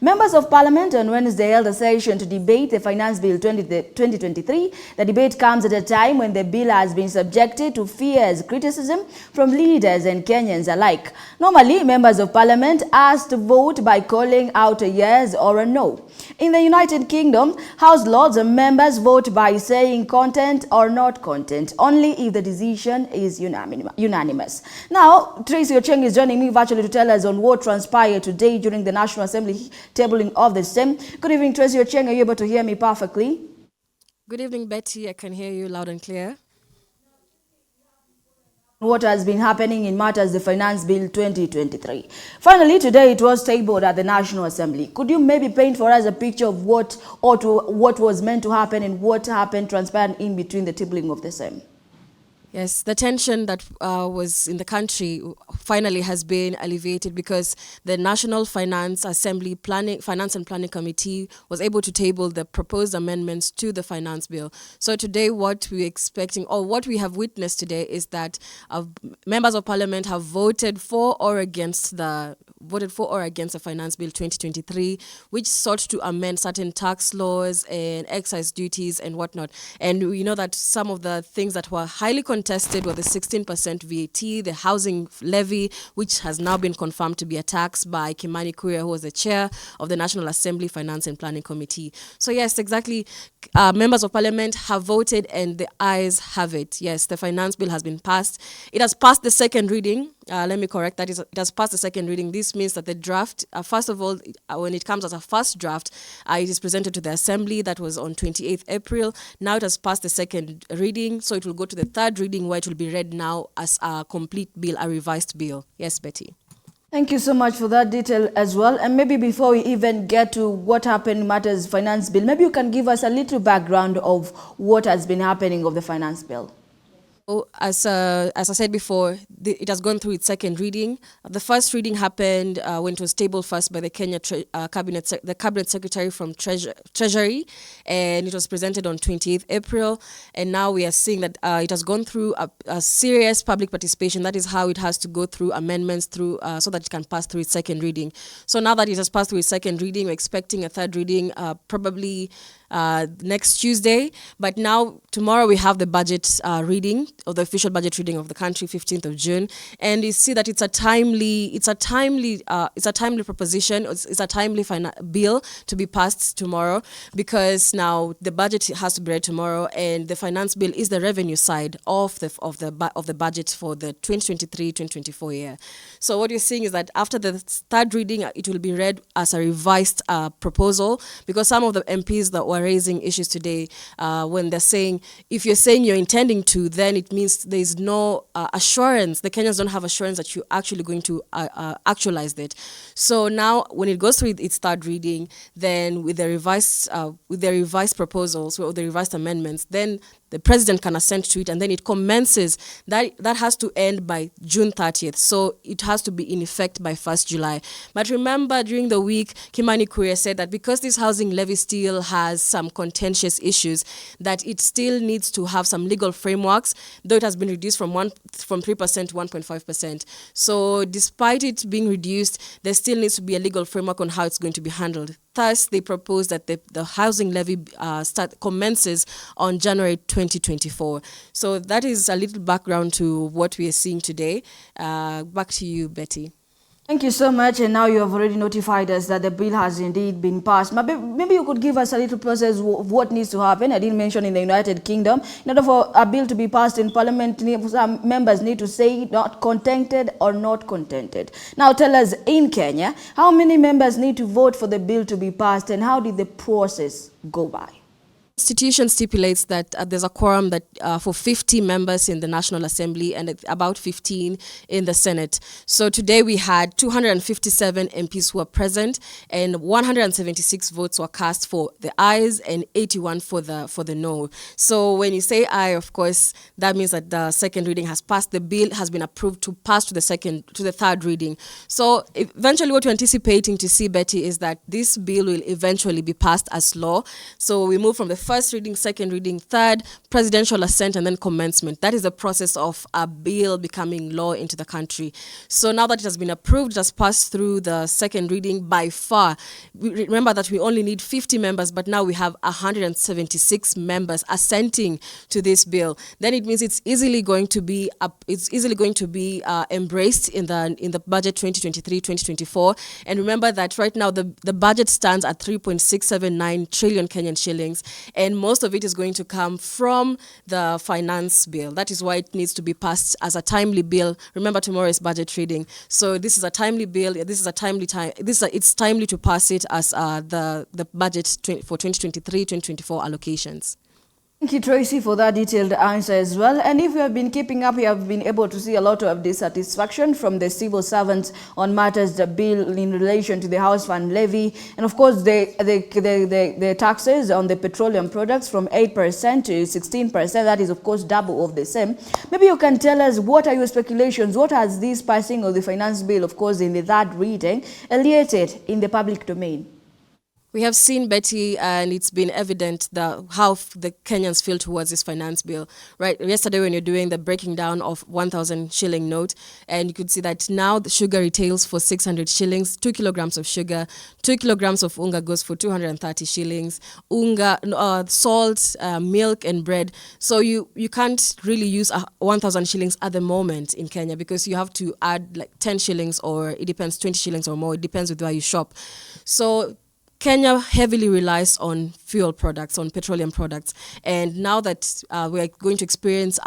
Members of Parliament on Wednesday held a session to debate the Finance Bill 2023. The debate comes at a time when the bill has been subjected to fierce criticism from leaders and Kenyans alike. Normally, members of Parliament are asked to vote by calling out a yes or a no. In the United Kingdom, House Lords members vote by saying content or not content, only if the decision is unanimous. Now, Tracy Ocheng is joining me virtually to tell us on what transpired today during the National Assembly tabling of the same. Good evening, Tracy Ocheng. Are you able to hear me perfectly? Good evening, Betty. I can hear you loud and clear. What has been happening in matters the Finance Bill 2023. Finally, today it was tabled at the National Assembly. Could you maybe paint for us a picture of what was meant to happen and what happened, transpired in between the tabling of the same? Yes, the tension that was in the country finally has been alleviated because the National Finance Assembly Finance and Planning Committee was able to table the proposed amendments to the Finance Bill. So today what we're expecting, or what we have witnessed today, is that members of Parliament have voted for or against the Finance Bill 2023, which sought to amend certain tax laws and excise duties and whatnot. And we know that some of the things that were highly contested were the 16% VAT, the housing levy, which has now been confirmed to be a tax by Kimani Kuria, who was the chair of the National Assembly Finance and Planning Committee. So yes, exactly, members of Parliament have voted and the ayes have it. Yes, the Finance Bill has been passed. It has passed the second reading. Let me correct that. It has passed the second reading. This means that the draft, first of all, when it comes as a first draft, it is presented to the Assembly. That was on 28th April. Now it has passed the second reading, so it will go to the third reading, where it will be read now as a complete bill, a revised bill. Yes, Betty. Thank you so much for that detail as well. And maybe before we even get to what happened in matters Finance Bill, maybe you can give us a little background of what has been happening of the Finance Bill. As I said before, it has gone through its second reading. The first reading happened when it was tabled first by the Kenya the Cabinet Secretary from Treasury, and it was presented on 28th April. And now we are seeing that it has gone through a serious public participation. That is how it has to go through amendments through so that it can pass through its second reading. So now that it has passed through its second reading, we're expecting a third reading probably next Tuesday. But now tomorrow we have the budget reading, or the official budget reading of the country, 15th of June, and you see that it's a timely proposition. It's a timely bill to be passed tomorrow, because now the budget has to be read tomorrow, and the Finance Bill is the revenue side of the budget for the 2023-2024 year. So what you're seeing is that after the third reading, it will be read as a revised proposal, because some of the MPs that were raising issues today, when they're saying, if you're saying you're intending to, then it means there's no assurance. The Kenyans don't have assurance that you're actually going to actualize it. So now, when it goes through its third reading, then with the revised proposals or the revised amendments, then the president can assent to it, and then it commences. That has to end by June 30th. So it has to be in effect by 1st July. But remember, during the week, Kimani Kuria said that because this housing levy still has some contentious issues, that it still needs to have some legal frameworks, though it has been reduced from 3% to 1.5%. So despite it being reduced, there still needs to be a legal framework on how it's going to be handled. Thus, they propose that the housing levy commences on January 2024. So that is a little background to what we are seeing today. Back to you, Betty. Thank you so much. And now you have already notified us that the bill has indeed been passed. Maybe you could give us a little process of what needs to happen. I didn't mention in the United Kingdom. In order for a bill to be passed in Parliament, some members need to say not contented or not contented. Now tell us, in Kenya, how many members need to vote for the bill to be passed, and how did the process go by? Constitution stipulates that there's a quorum that for 50 members in the National Assembly and about 15 in the Senate. So today we had 257 MPs who were present, and 176 votes were cast for the ayes and 81 for the no. So when you say aye, of course, that means that the second reading has passed. The bill has been approved to pass to the third reading. So eventually, what we're anticipating to see, Betty, is that this bill will eventually be passed as law. So we move from the first reading, second reading, third, presidential assent, and then commencement. That is the process of a bill becoming law into the country. So now that it has been approved, it has passed through the second reading by far. Remember that we only need 50 members, but now we have 176 members assenting to this bill. Then it means it's easily going to be embraced in the budget 2023-2024. And remember that right now the budget stands at 3.679 trillion Kenyan shillings, and most of it is going to come from the finance bill. That is why it needs to be passed as a timely bill. Remember, tomorrow is budget reading, so this is a timely bill. This is a timely time. It's timely to pass it as the budget for 2023-2024 allocations. Thank you, Tracy, for that detailed answer as well. And if you have been keeping up, you have been able to see a lot of dissatisfaction from the civil servants on matters the bill in relation to the house fund levy, and of course the taxes on the petroleum products from 8% to 16%. That is, of course, double of the same. Maybe you can tell us, what are your speculations? What has this passing of the finance bill, of course, in the third reading, alleviated in the public domain? We have seen, Betty, and it's been evident how the Kenyans feel towards this finance bill. Right, yesterday when you're doing the breaking down of 1,000 shilling note, and you could see that now the sugar retails for 600 shillings, 2 kilograms of sugar, 2 kilograms of unga goes for 230 shillings, salt, milk and bread. So you can't really use 1,000 shillings at the moment in Kenya, because you have to add like 10 shillings, or it depends, 20 shillings or more. It depends with where you shop. So Kenya heavily relies on fuel products, on petroleum products. And now that we're going to experience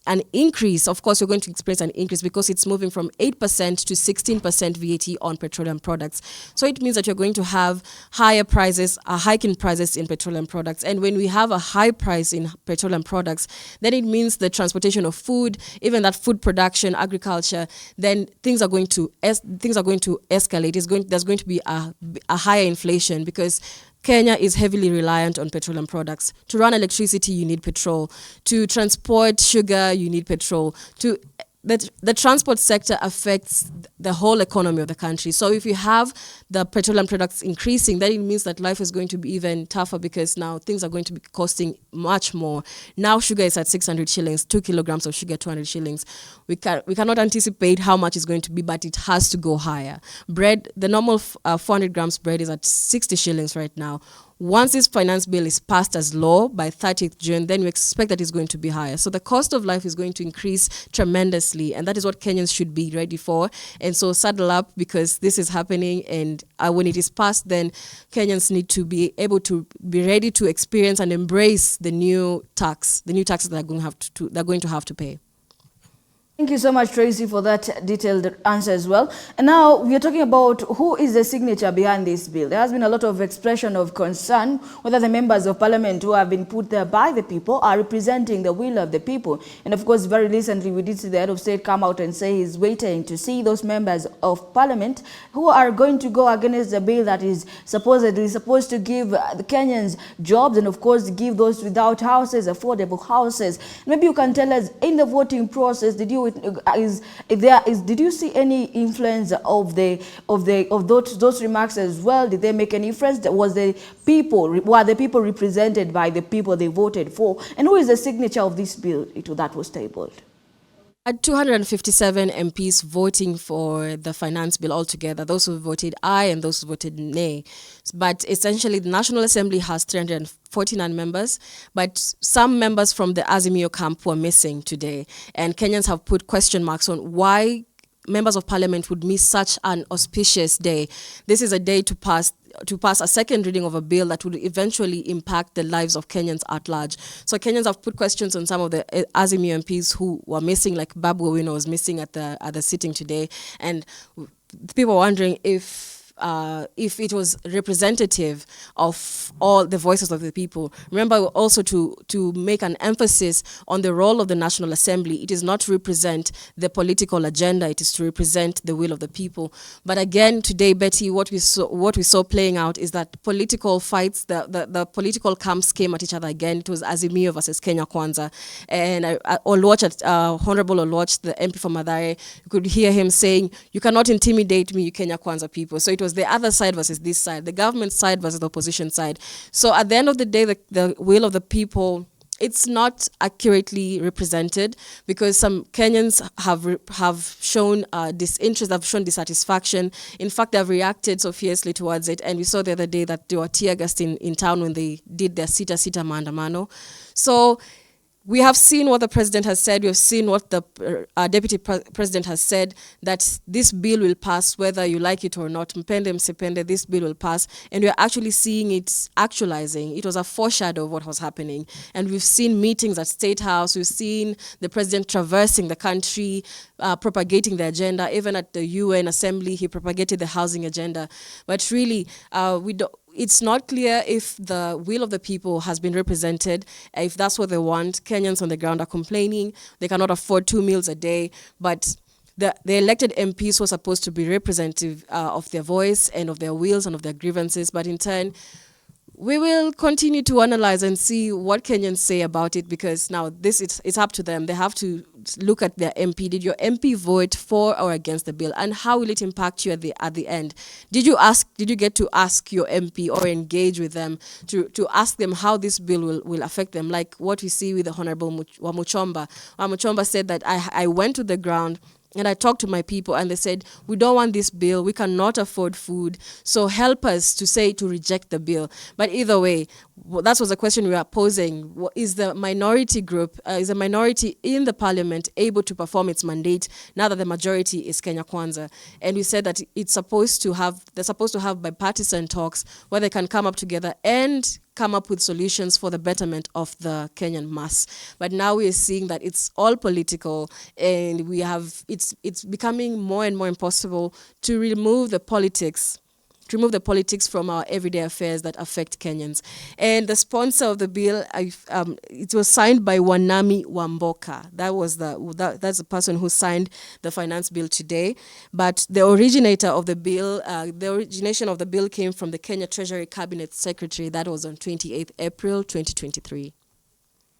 an increase, of course, you're going to experience an increase because it's moving from 8% to 16% VAT on petroleum products. So it means that you're going to have higher prices, a hike in prices in petroleum products. And when we have a high price in petroleum products, then it means the transportation of food, even that food production, agriculture, then things are going to escalate. There's going to be a higher inflation, because Kenya is heavily reliant on petroleum products. To run electricity, you need petrol. To transport sugar, you need petrol. The transport sector affects the whole economy of the country. So if you have the petroleum products increasing, then it means that life is going to be even tougher, because now things are going to be costing much more. Now sugar is at 600 shillings, 2 kilograms of sugar, 200 shillings. We cannot anticipate how much it's going to be, but it has to go higher. Bread, the normal 400 grams bread is at 60 shillings right now. Once this finance bill is passed as law by 30th June, then we expect that it's going to be higher. So the cost of life is going to increase tremendously, and that is what Kenyans should be ready for. And so saddle up, because this is happening, and when it is passed, then Kenyans need to be able to be ready to experience and embrace the new taxes that they're going to have to pay. Thank you so much, Tracy, for that detailed answer as well. And now we are talking about who is the signature behind this bill. There has been a lot of expression of concern whether the members of parliament who have been put there by the people are representing the will of the people. And of course, very recently we did see the head of state come out and say he's waiting to see those members of parliament who are going to go against the bill that is supposedly supposed to give the Kenyans jobs, and of course give those without houses affordable houses. Maybe you can tell us, in the voting process, did you see any influence of those remarks as well? Did they make any difference? Were the people represented by the people they voted for? And who is the signature of this bill that was tabled? At 257 MPs voting for the finance bill altogether, those who voted aye and those who voted nay. But essentially, the National Assembly has 349 members, but some members from the Azimio camp were missing today. And Kenyans have put question marks on why members of parliament would miss such an auspicious day. This is a day to pass a second reading of a bill that would eventually impact the lives of Kenyans at large. So Kenyans have put questions on some of the Azimio MPs who were missing, like Babu Owino was missing at the sitting today, and people were wondering if it was representative of all the voices of the people. Remember also to make an emphasis on the role of the National Assembly. It is not to represent the political agenda, it is to represent the will of the people. But again, today, Betty, what we saw playing out is that political fights, the political camps came at each other again. It was Azimio versus Kenya Kwanza. And Honorable Oluoch, the MP from Mathare, you could hear him saying, "You cannot intimidate me, you Kenya Kwanza people." So it was was the other side versus this side, the government side versus the opposition side. So at the end of the day, the will of the people, it's not accurately represented, because some Kenyans have shown disinterest, have shown dissatisfaction. In fact, they've reacted so fiercely towards it. And we saw the other day that they were tear gassed in town when they did their Sita Maandamano. So we have seen what the president has said. We have seen what the deputy president has said, that this bill will pass whether you like it or not. Mpende msipende, this bill will pass. And we're actually seeing it actualizing. It was a foreshadow of what was happening. And we've seen meetings at State House. We've seen the president traversing the country, propagating the agenda. Even at the UN Assembly, he propagated the housing agenda. But really, it's not clear if the will of the people has been represented, if that's what they want. Kenyans on the ground are complaining. They cannot afford 2 meals a day. But the elected MPs were supposed to be representative of their voice and of their wills and of their grievances. But in turn, we will continue to analyze and see what Kenyans say about it, because now it's up to them. They have to look at their MP. Did your MP vote for or against the bill? And how will it impact you at the end? Did you get to ask your MP or engage with them to ask them how this bill will affect them? Like what we see with the Honorable Wamuchomba. Wamuchomba said that I went to the ground and I talked to my people, and they said, we don't want this bill. We cannot afford food. So help us to reject the bill. But either way, that was the question we were posing. Is the minority group, is the minority in the parliament able to perform its mandate now that the majority is Kenya Kwanza? And we said that they're supposed to have bipartisan talks where they can come up together and come up with solutions for the betterment of the Kenyan mass. But now we are seeing that it's all political, and it's becoming more and more impossible to remove the politics from our everyday affairs that affect Kenyans. And the sponsor of the bill, it was signed by Wanami Wamboka. That's the person who signed the finance bill today. But the originator of the bill, the origination of the bill came from the Kenya Treasury Cabinet Secretary. That was on 28th April 2023.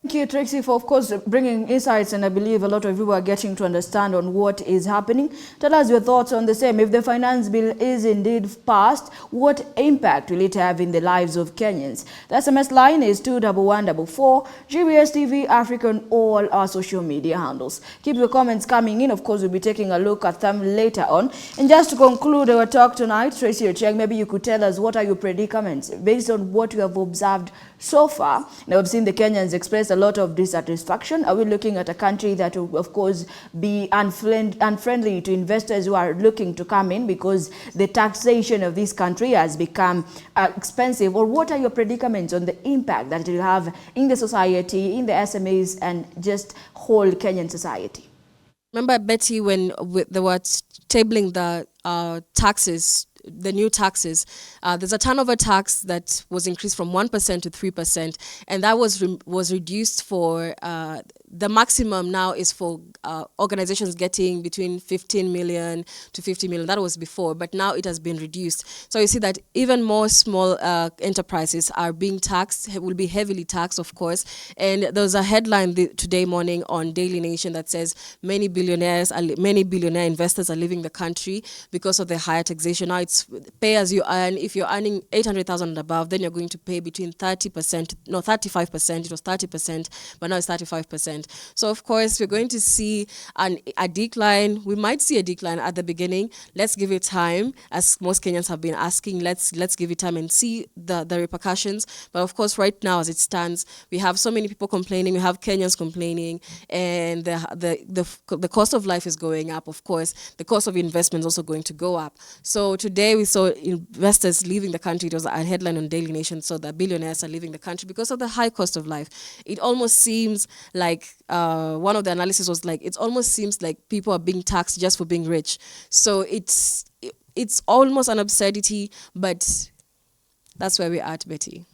Thank you, Trixie, for, of course, bringing insights, and I believe a lot of you are getting to understand on what is happening. Tell us your thoughts on the same. If the finance bill is indeed passed, what impact will it have in the lives of Kenyans? The SMS line is 21144, GBS TV Africa on all our social media handles. Keep your comments coming in. Of course, we'll be taking a look at them later on. And just to conclude our talk tonight, Tracy Ochieng, maybe you could tell us what are your predicaments based on what you have observed so far. Now, we've seen the Kenyans express a lot of dissatisfaction. Are we looking at a country that will, of course, be unfriendly to investors who are looking to come in because the taxation of this country has become expensive? Or what are your predicaments on the impact that it will have in the society, in the SMEs, and just whole Kenyan society? Remember, Betty, when they were tabling the taxes, the new taxes, there's a turnover tax that was increased from 1% to 3%, and that was reduced for the maximum now is for organizations getting between 15 million to 50 million. That was before, but now it has been reduced. So you see that even more small enterprises are being taxed, will be heavily taxed, of course. And there was a headline today morning on Daily Nation that says many billionaire investors are leaving the country because of the higher taxation. Now it's pay as you earn. If you're earning 800,000 and above, then you're going to pay between 35%. It was 30%, but now it's 35%. So of course, we're going to see a decline. We might see a decline at the beginning. Let's give it time, as most Kenyans have been asking. Let's give it time and see the repercussions. But of course, right now, as it stands, we have so many people complaining. We have Kenyans complaining, and the cost of life is going up. Of course, the cost of investment is also going to go up. So today we saw investors leaving the country. It was a headline on Daily Nation. So the billionaires are leaving the country because of the high cost of life. It almost seems like one of the analysis was like, it almost seems like people are being taxed just for being rich. So it's almost an absurdity, but that's where we are at, Betty.